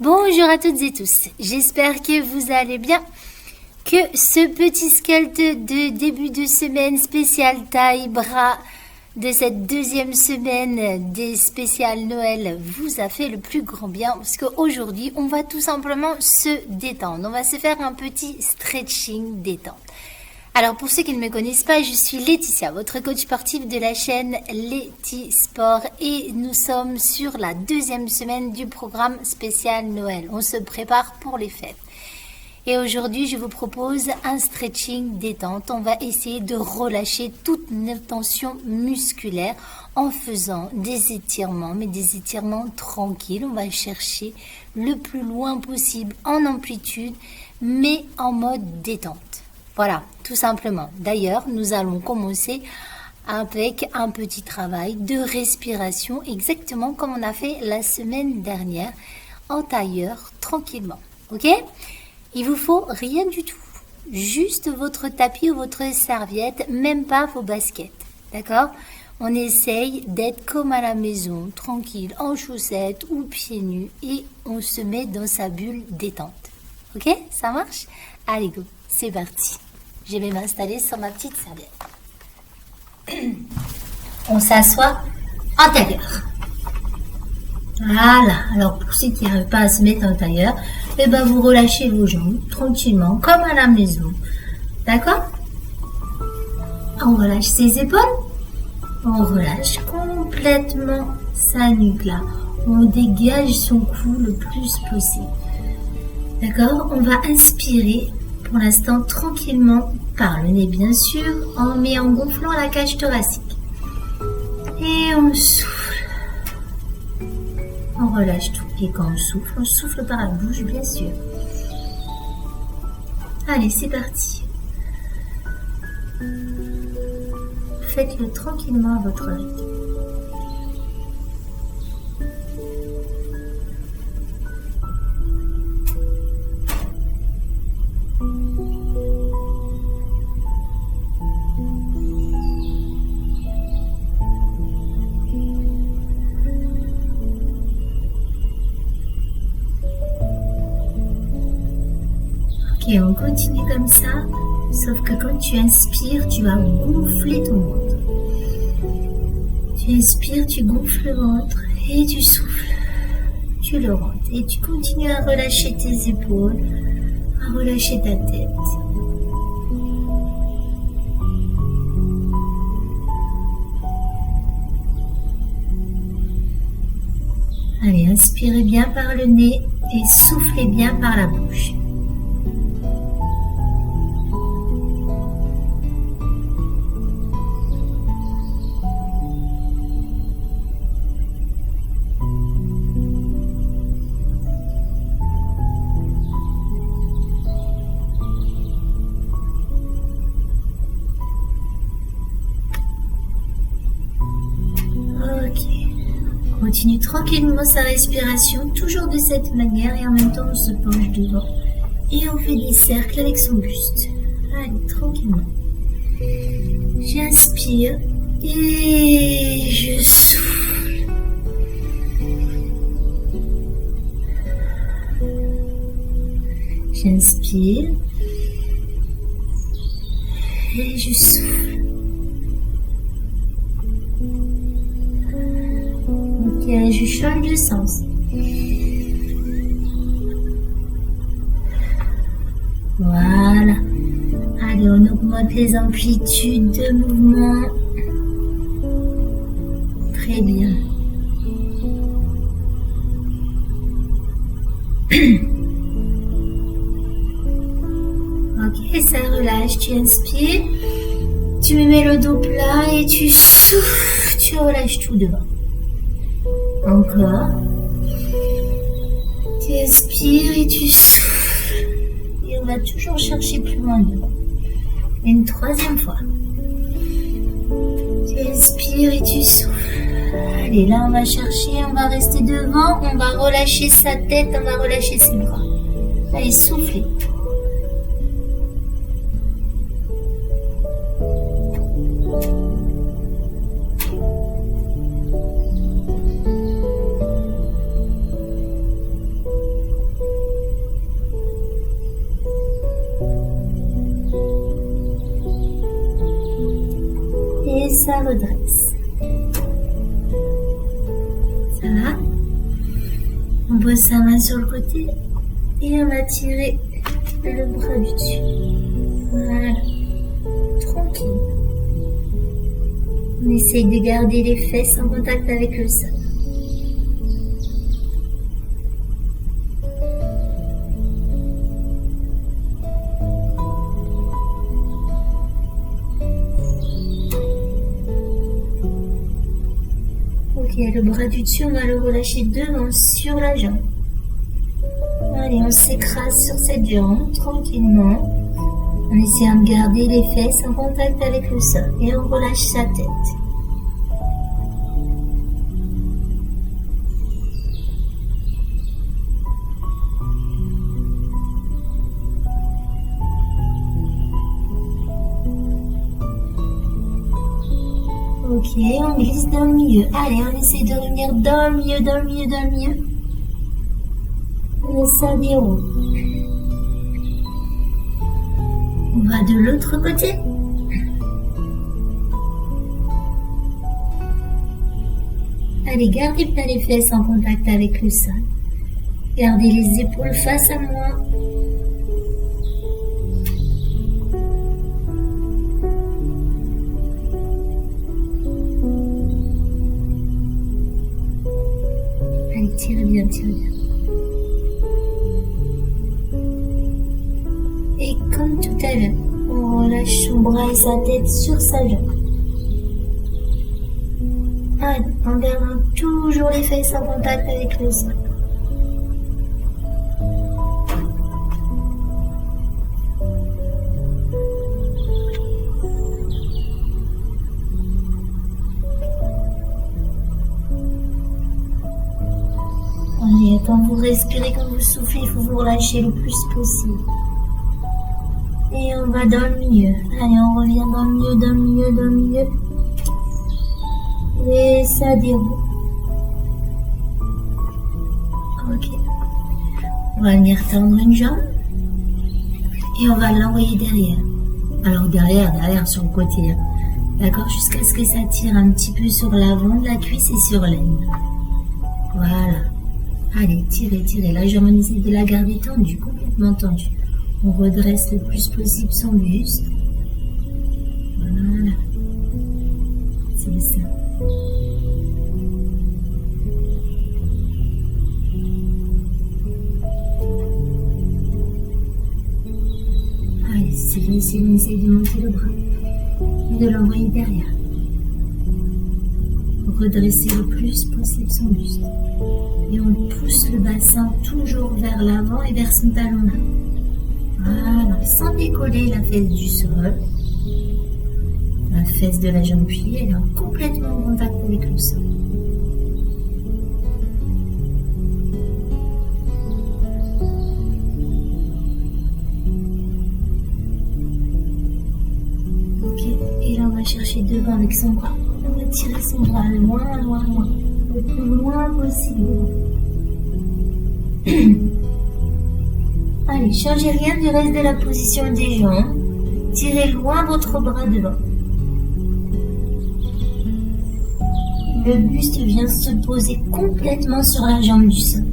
Bonjour à toutes et tous, j'espère que vous allez bien, que ce petit sculpte de début de semaine spécial taille bras de cette deuxième semaine des spéciales Noël vous a fait le plus grand bien parce qu'aujourd'hui on va tout simplement se détendre, on va se faire un petit stretching détente. Alors pour ceux qui ne me connaissent pas, je suis Laetitia, votre coach sportif de la chaîne Leti Sport et nous sommes sur la deuxième semaine du programme spécial Noël. On se prépare pour les fêtes. Et aujourd'hui, je vous propose un stretching détente. On va essayer de relâcher toute nos tensions musculaires en faisant des étirements, mais des étirements tranquilles. On va chercher le plus loin possible en amplitude, mais en mode détente. Voilà, tout simplement. D'ailleurs, nous allons commencer avec un petit travail de respiration, exactement comme on a fait la semaine dernière, en tailleur, tranquillement. Ok ? Il vous faut rien du tout, juste votre tapis ou votre serviette, même pas vos baskets. D'accord ? On essaye d'être comme à la maison, tranquille, en chaussettes ou pieds nus, et on se met dans sa bulle détente. Ok ? Ça marche ? Allez go, c'est parti. Je vais m'installer sur ma petite serviette. On s'assoit en tailleur. Voilà. Alors pour ceux qui n'arrivent pas à se mettre en tailleur, vous relâchez vos jambes tranquillement, comme à la maison. D'accord ? On relâche ses épaules. On relâche complètement sa nuque là. On dégage son cou le plus possible. D'accord ? On va inspirer. Pour l'instant, tranquillement, par le nez bien sûr, mais en gonflant la cage thoracique. Et on souffle. On relâche tout. Et quand on souffle par la bouche, bien sûr. Allez, c'est parti. Faites-le tranquillement à votre rythme. Et on continue comme ça, sauf que quand tu inspires, tu vas gonfler ton ventre. Tu inspires, tu gonfles le ventre et tu souffles. Tu le rentres et tu continues à relâcher tes épaules, à relâcher ta tête. Allez, inspirez bien par le nez et soufflez bien par la bouche. Continue tranquillement sa respiration, toujours de cette manière, et en même temps on se penche devant et on fait des cercles avec son buste. Allez, tranquillement. J'inspire et je souffle. J'inspire et je souffle. Je change de sens. Voilà. Allez, on augmente les amplitudes de mouvement. Très bien. Ok, ça relâche. Tu inspires. Tu me mets le dos plat et tu souffles. Tu relâches tout devant. Encore. Tu inspires et tu souffles. Et on va toujours chercher plus loin devant. Une troisième fois. Tu inspires et tu souffles. Allez, là on va chercher, on va rester devant, on va relâcher sa tête, on va relâcher ses bras. Allez, soufflez. ça redresse. Ça va? On pose sa main sur le côté et on va tirer le bras du dessus. Voilà. Tranquille. On essaye de garder les fesses en contact avec le sol. Ok, le bras du dessus, on va le relâcher devant sur la jambe. Allez, on s'écrase sur cette jambe tranquillement. En essayant de garder les fesses en contact avec le sol et on relâche sa tête. Ok, on glisse dans le milieu. Allez, on essaie de revenir dans le milieu, dans le milieu, dans le milieu. Et ça déroule. On va de l'autre côté. Allez, gardez bien les fesses en contact avec le sol. Gardez les épaules face à moi. Allez, tirez bien, tirez bien. Et comme tout à l'heure, on relâche son bras et sa tête sur sa jambe. Allez, en gardant toujours les fesses en contact avec le sol. Allez, quand vous respirez, quand vous soufflez, il faut vous relâcher le plus possible. Et on va dans le milieu. Allez, on revient dans le milieu, dans le milieu, dans le milieu. Et ça déroule. Ok. On va venir tendre une jambe. Et on va l'envoyer derrière. Alors derrière sur le côté. Hein. D'accord, jusqu'à ce que ça tire un petit peu sur l'avant de la cuisse et sur l'aine. Voilà. Allez, tirez, tirez. La jambe, on essaie de la garder tendue, complètement tendue. On redresse le plus possible son buste. Voilà. C'est ça. Allez, c'est facile, on essaye de monter le bras et de l'envoyer derrière. Redresser le plus possible son buste. Et on pousse le bassin toujours vers l'avant et vers son talon là. Voilà, sans décoller la fesse du sol. La fesse de la jambe pliée, elle est complètement en contact avec le sol. Ok, et là on va chercher devant avec son bras. On va tirer son bras loin, loin, loin. Le plus loin possible. Allez, changez rien du reste de la position des jambes. Tirez loin votre bras devant. Le buste vient se poser complètement sur la jambe du sol.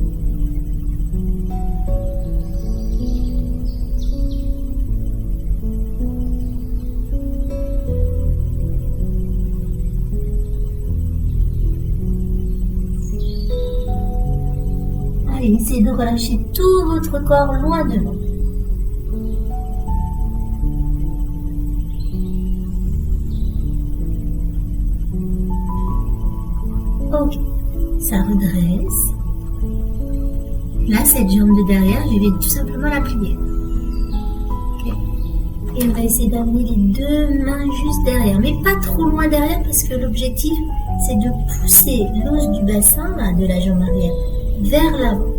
Allez, essayez de relâcher tout votre corps loin devant. Ok, ça redresse. Là, cette jambe de derrière, je vais tout simplement la plier. Okay. Et on va essayer d'amener les deux mains juste derrière, mais pas trop loin derrière parce que l'objectif, c'est de pousser l'os du bassin, là, de la jambe arrière, vers l'avant.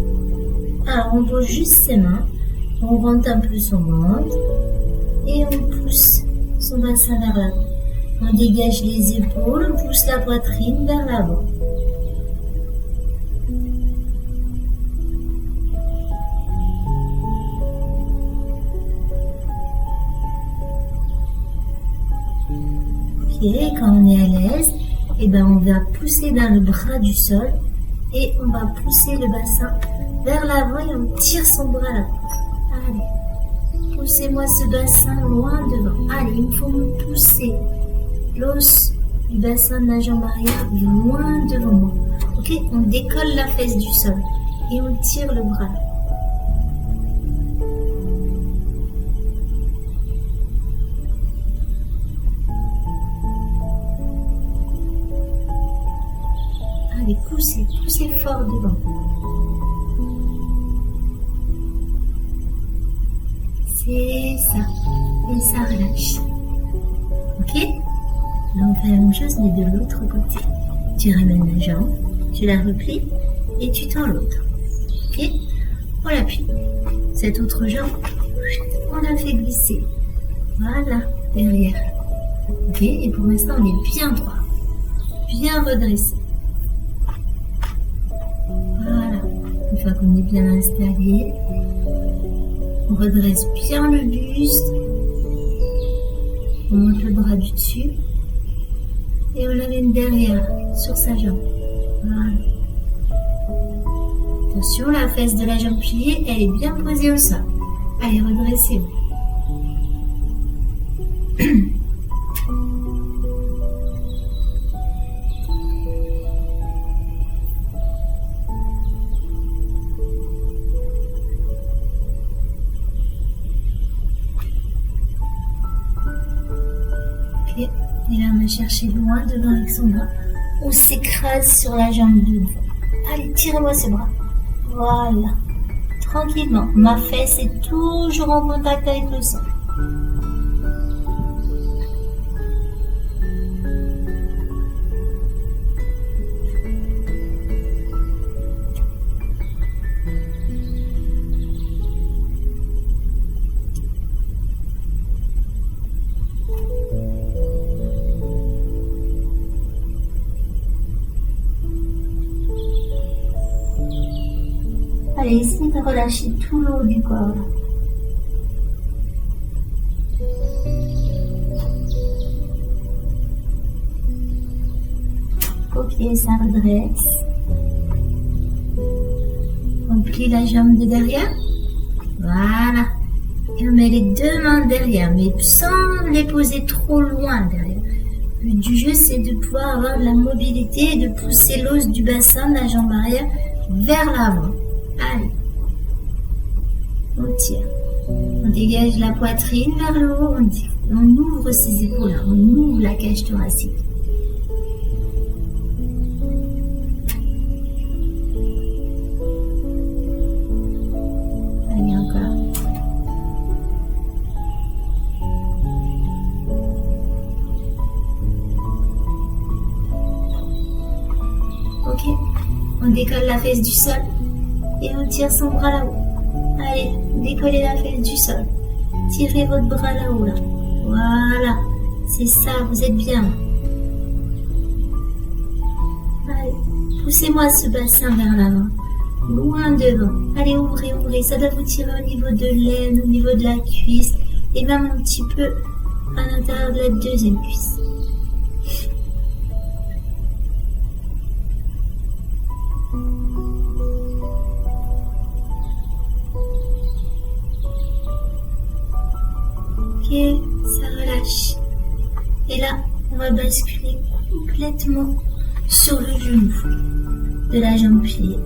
Alors, on pose juste ses mains, on rentre un peu son ventre et on pousse son bassin vers l'avant. On dégage les épaules, on pousse la poitrine vers l'avant. Ok, Ok, quand on est à l'aise, et ben on va pousser dans le bras du sol et on va pousser le bassin vers l'avant et on tire son bras là. Allez, poussez-moi ce bassin loin devant. Allez, il faut me pousser l'os du bassin de la jambe arrière loin devant moi. Ok, on décolle la fesse du sol et on tire le bras là. Allez, poussez, poussez fort devant. C'est ça. Et ça relâche. Ok? Là, on fait la même chose, mais de l'autre côté. Tu ramènes la jambe, tu la replies et tu tends l'autre. Ok? On l'appuie. Cette autre jambe, on la fait glisser. Voilà, derrière. Ok? Et pour l'instant, on est bien droit. Bien redressé. Voilà. Une fois qu'on est bien installé, on redresse bien le buste. On monte le bras du dessus. Et on l'amène derrière, sur sa jambe. Voilà. Attention, la fesse de la jambe pliée, elle est bien posée au sol. Allez, redressez-vous. Ok. Et là, on va chercher loin devant avec son bras. On s'écrase sur la jambe de devant. Allez, tirez-moi ce bras. Voilà. Tranquillement. Ma fesse est toujours en contact avec le sol. Allez, essayez de relâcher tout le haut du corps. Ok, ça redresse. On plie la jambe de derrière. Voilà. Et on met les deux mains derrière, mais sans les poser trop loin derrière. Le but du jeu, c'est de pouvoir avoir de la mobilité et de pousser l'os du bassin de la jambe arrière vers l'avant. Allez, on tire, on dégage la poitrine vers le haut, on tire, on ouvre ses épaules, on ouvre la cage thoracique. Allez, encore. Ok, on décolle la fesse du sol. Et on tire son bras là-haut. Allez, décollez la fesse du sol. Tirez votre bras là-haut, là. Voilà. C'est ça, vous êtes bien. Allez, poussez-moi ce bassin vers l'avant. Loin devant. Allez, ouvrez, ouvrez. Ça doit vous tirer au niveau de l'aine, au niveau de la cuisse. Et même un petit peu à l'intérieur de la deuxième cuisse. Ok, ça relâche. Et là, on va basculer complètement sur le genou de la jambe pliée.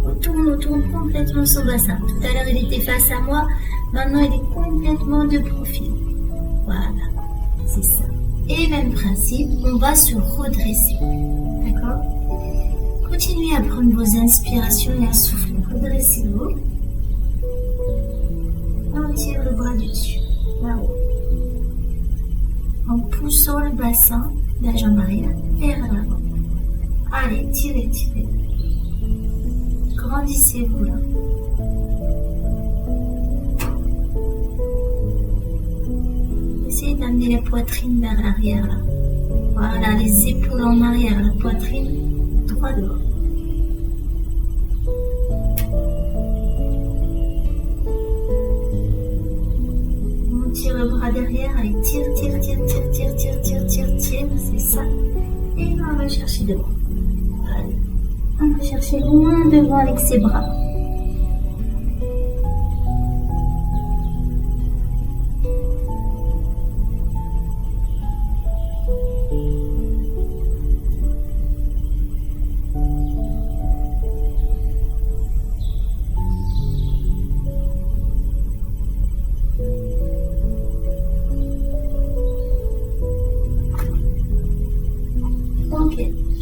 On tourne complètement son bassin. Tout à l'heure, il était face à moi. Maintenant, il est complètement de profil. Voilà, c'est ça. Et même principe, on va se redresser. D'accord? Continuez à prendre vos inspirations et à souffler. Redressez-vous. On tire le bras du dessus. Là-haut. En poussant le bassin de la jambe arrière vers l'avant. Allez, tirez, tirez. Grandissez-vous là. Essayez d'amener la poitrine vers l'arrière là. Voilà, les épaules en arrière, la poitrine droit devant. On tire le bras derrière, allez, tire, tire, tire, tire, tire, tire, tire, tire, va chercher devant. Allez. On va chercher loin devant avec ses bras.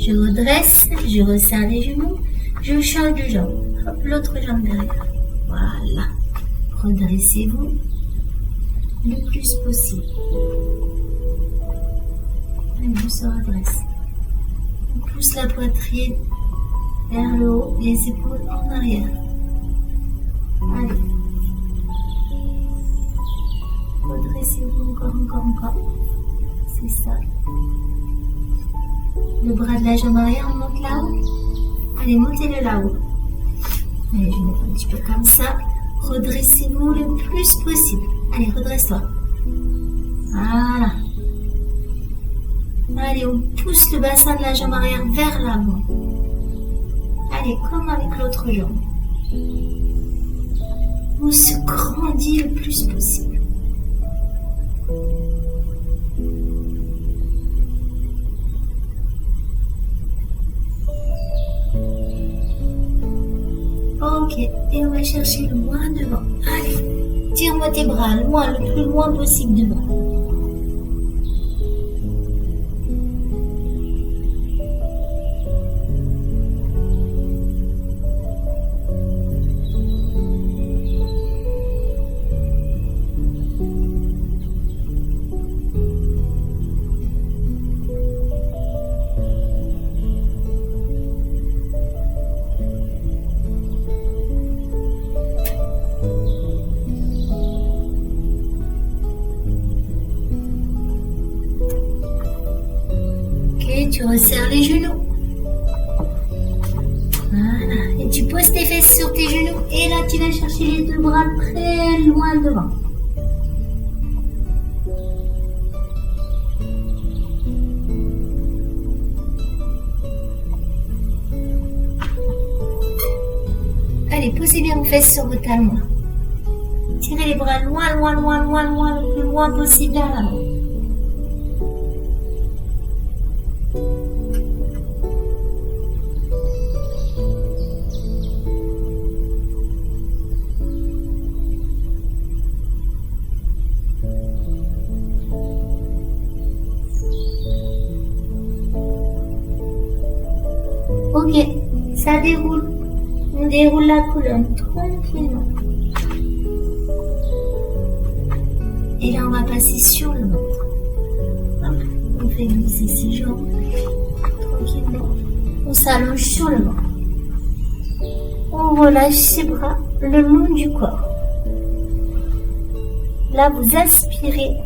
Je redresse, je resserre les genoux, je change de jambe. Hop, l'autre jambe derrière. Voilà. Redressez-vous le plus possible. Et on se redresse. On pousse la poitrine vers le haut, les épaules en arrière. Allez. Redressez-vous encore. C'est ça. Le bras de la jambe arrière, on monte là-haut. Allez, montez-le là-haut. Allez, je vais mettre un petit peu comme ça. Redressez-vous le plus possible. Allez, redresse-toi. Voilà. Allez, on pousse le bassin de la jambe arrière vers l'avant. Allez, comme avec l'autre jambe. On se grandit le plus possible. Ok, et on va chercher loin devant. Allez, tire-moi tes bras loin, le plus loin possible devant. Tu resserres les genoux. Voilà. Et tu poses tes fesses sur tes genoux. Et là, tu vas chercher les deux bras très loin devant. Allez, posez bien vos fesses sur vos talons. Tirez les bras loin, le plus loin possible vers l'avant. Ok, ça déroule. On déroule la colonne tranquillement. Et là, on va passer sur le ventre. Hop, on fait glisser ses jambes tranquillement. On s'allonge sur le ventre. On relâche ses bras le long du corps. Là, vous inspirez.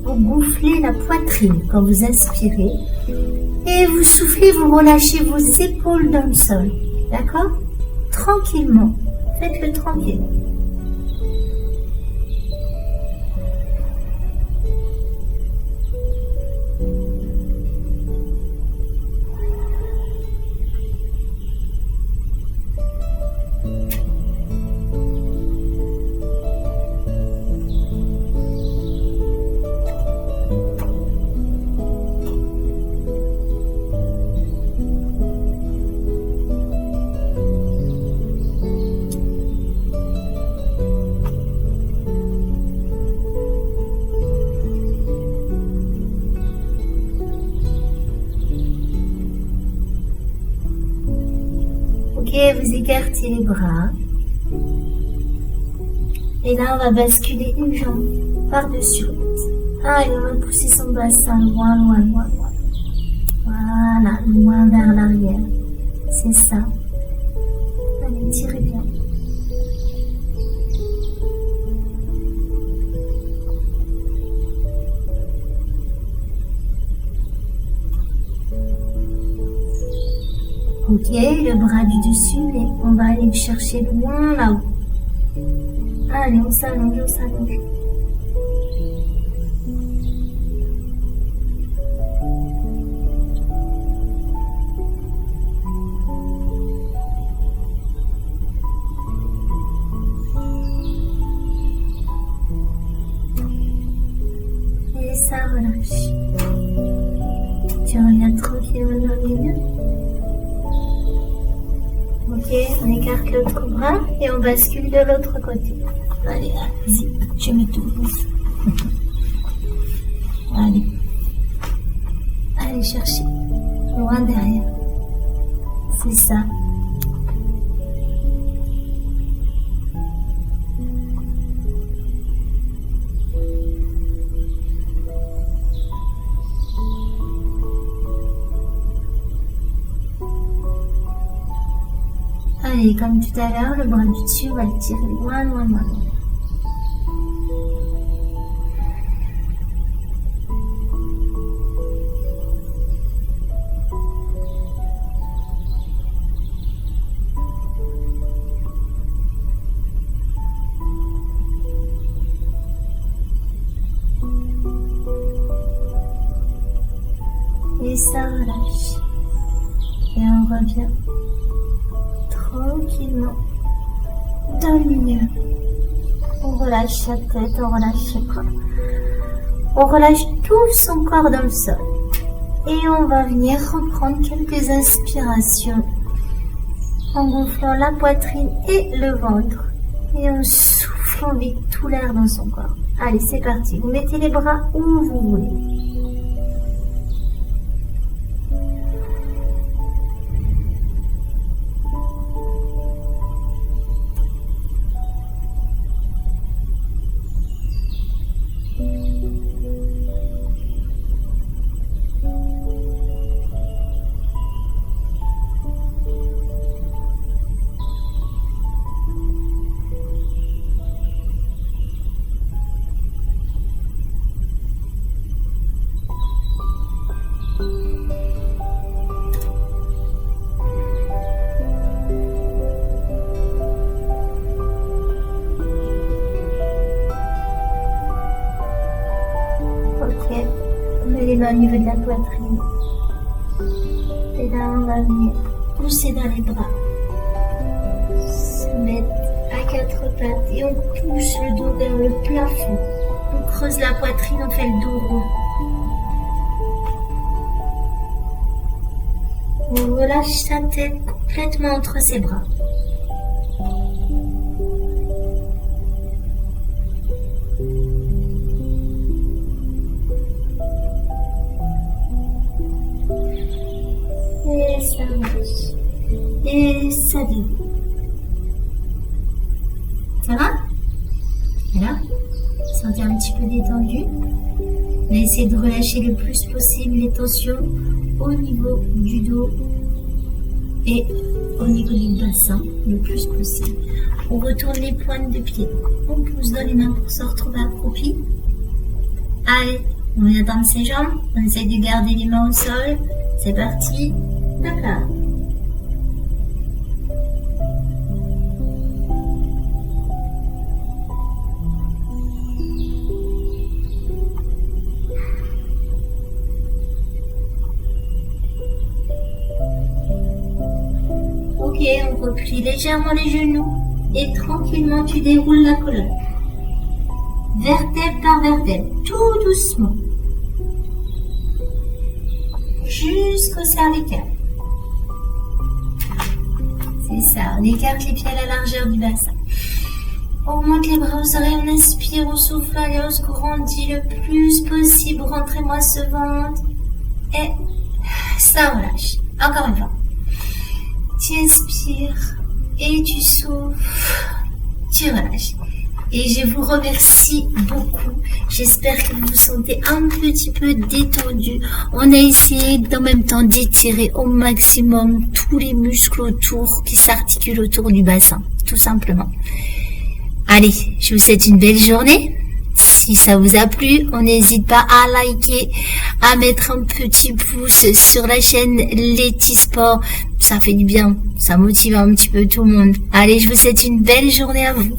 Vous gonflez la poitrine quand vous inspirez. Et vous soufflez, vous relâchez vos épaules dans le sol. D'accord? Tranquillement. Faites-le tranquillement. Vous écartez les bras. Et là, on va basculer une jambe par-dessus l'autre. Allez, on va pousser son bassin loin. Voilà, loin vers l'arrière. C'est ça. Allez, tirez bien. Ok, le bras du dessus, mais on va aller le chercher loin là-haut. Allez, on s'allonge. porte l'autre bras et on bascule de l'autre côté. Allez, vas-y, je me tourne. Allez. Allez chercher. Loin derrière. C'est ça. Allez, comme tout à l'heure, le bras du dessus, on va le tirer loin, loin, loin. Et ça relâche. Et on revient tranquillement dans le milieu. On relâche sa tête, on relâche ses bras. On relâche tout son corps dans le sol. Et on va venir reprendre quelques inspirations en gonflant la poitrine et le ventre. Et en soufflant avec tout l'air dans son corps. Allez, c'est parti. Vous mettez les bras où vous voulez. Les mains au niveau de la poitrine. Et là, on va venir pousser dans les bras. Se mettre à quatre pattes et on pousse le dos vers le plafond. On creuse la poitrine, on fait le dos rond. On relâche sa tête complètement entre ses bras. Et ça marche. Et ça vient. Ça va? Voilà. Sentez un petit peu détendu. On va essayer de relâcher le plus possible les tensions au niveau du dos et au niveau du bassin le plus possible. On retourne les pointes de pied. On pousse dans les mains pour se retrouver accroupi. Allez, on vient tendre ses jambes. On essaie de garder les mains au sol. C'est parti. D'accord. Ok, on replie légèrement les genoux et tranquillement tu déroules la colonne. Vertèbre par vertèbre, tout doucement. Jusqu'au cervical. C'est ça, on écarte les pieds à la largeur du bassin. On remonte les bras aux oreilles, on inspire, on souffle, allez, on se grandit le plus possible. Rentrez-moi ce ventre. Et ça relâche. Encore une fois. Tu inspires et tu souffles. Tu relâches. Et je vous remercie beaucoup. J'espère que vous vous sentez un petit peu détendu. On a essayé d'en même temps d'étirer au maximum tous les muscles autour qui s'articulent autour du bassin, tout simplement. Allez, je vous souhaite une belle journée. Si ça vous a plu, on n'hésite pas à liker, à mettre un petit pouce sur la chaîne Letty Sport. Ça fait du bien, ça motive un petit peu tout le monde. Allez, je vous souhaite une belle journée à vous.